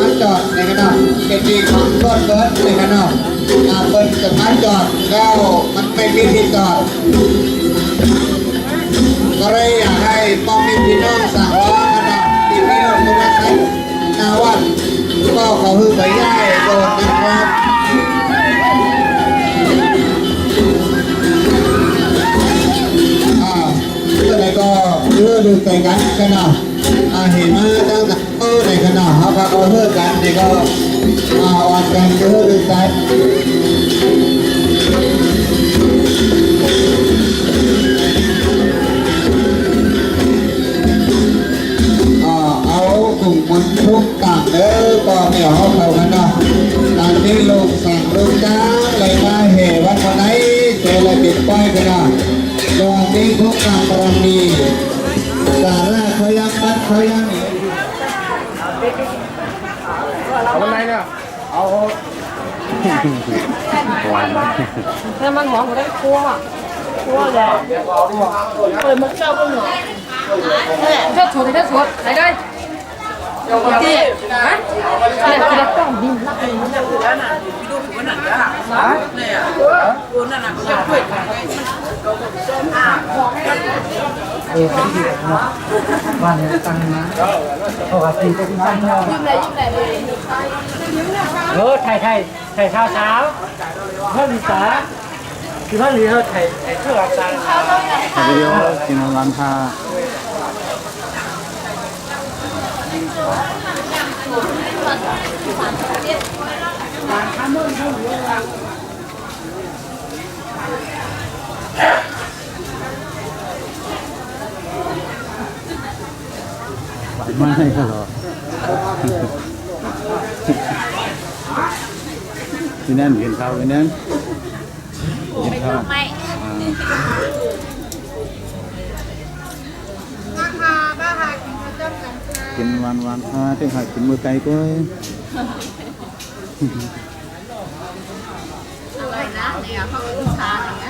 มาจอดในกันเนาะเป็นดีของรถเบิร์ดในกันเนาะเปิดจะมาจอดแล้วมันไม่มีที่จอดก็เลยอยากให้ป้องมีพี่น้องสั่งว่ากันเนาะที่ไม่ลงตรงนั้นนาวัดก็ขอฮือไปย่ายโดดนะครับเมื่อไรก็เลือกดูใจกันกันเนาะเห็นมาตั้งแต่ในกันเนาะเขาก็เลือกกันนี่ก็อ่อนกันเลือกดูใจเอากลุ่มมันทุกต่างเด้อก็ไม่เอาเข้ากันเนาะตอนนี้ลูกสั่งลูกจ้าเลยมาเหตุวันวันไหนเจอเลยปิดป้ายกันเนาะตอนนี้พวกการบารมีสาระเขายังปัดเขายังเอาอะไรเนี่ยเอาถ้ามันหอมก็ได้คั่วเลยเปิดมันเจ้าก็หน่อยเจ้าสดได้ไหนได้ที่ฮะอะไรจะต้องบินลักเลยมันจะอยู่แล้วน่ะพี่ดูถูกนั่นจ้ะเนี่ยดูนั่นน่ะจะช่วยกันบ้านนี้ตั้งนะปกติก็นั่งเนาะยิ้มไหนไทยเช้าเพิ่มสาคือว่าหรือไทยเชื่อใจวิดีโอกินร้านค้าไม่ให้ก็หรอพี่นั่นกินข้าวพี่นั่นกินข้าวกินวันเที่ยงกินมือไก่ก็อะไรนะเนี่ยเขาเป็นลูกค้าอย่างเงี้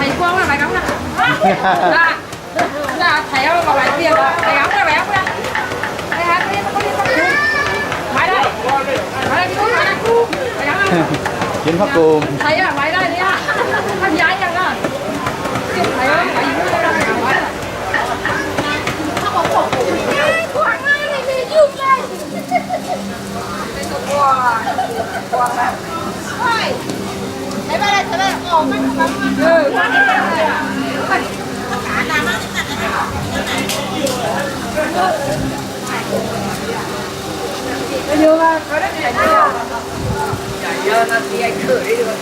thầy quăng là bài cắm nè là thầy ơi vào bài tiền bài cắm là bài cắm ra đây hả đây có đi không máy đây máy đây bài cắm กินผักกูม thầy à máy đây đi à không dám chẳng à thầy ơi phải gì nữa đâu máy đây không có khổ quăng ngay này đi dùng đây quăng này thấy đây ồ mắt không cả nam á bây giờ là có đất này chưa giờ là thì anh thử đi được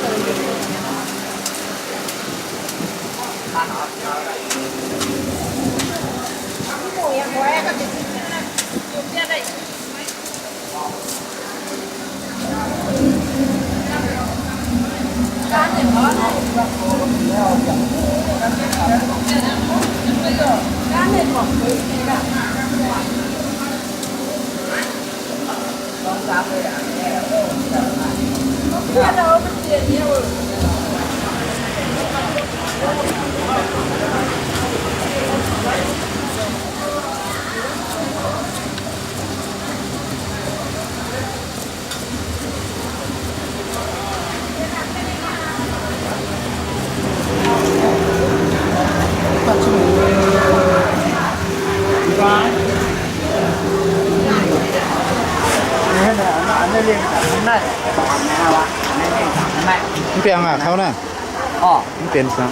มันเปลี่ยนอ่ะเขาน่ะ อ๋อ มันเปลี่ยนซ้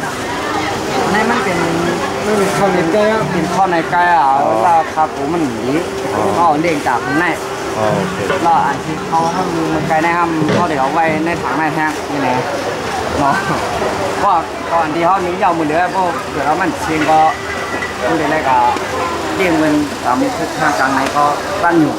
ในมันเป็นข้าวเหนียวไก่อะเป็นข้าวในไก่อ่ะราคาปูมันหนีเขาเด้งจากข้างใน ำอ๋อโอเค แล้วอันที่เขาทำมันไก่ในห้ามเขาเดี๋ยวเอาไว้ในถังในแท้งนี่แหละเนาะก็ก่อนที่เขานี้ยาวมือเหลือพวกเดี๋ยวเรามันเชียงก็มันเป็นอะไรกับเด้งมันตามทิศทางกลางไหนก็ตั้งอยู่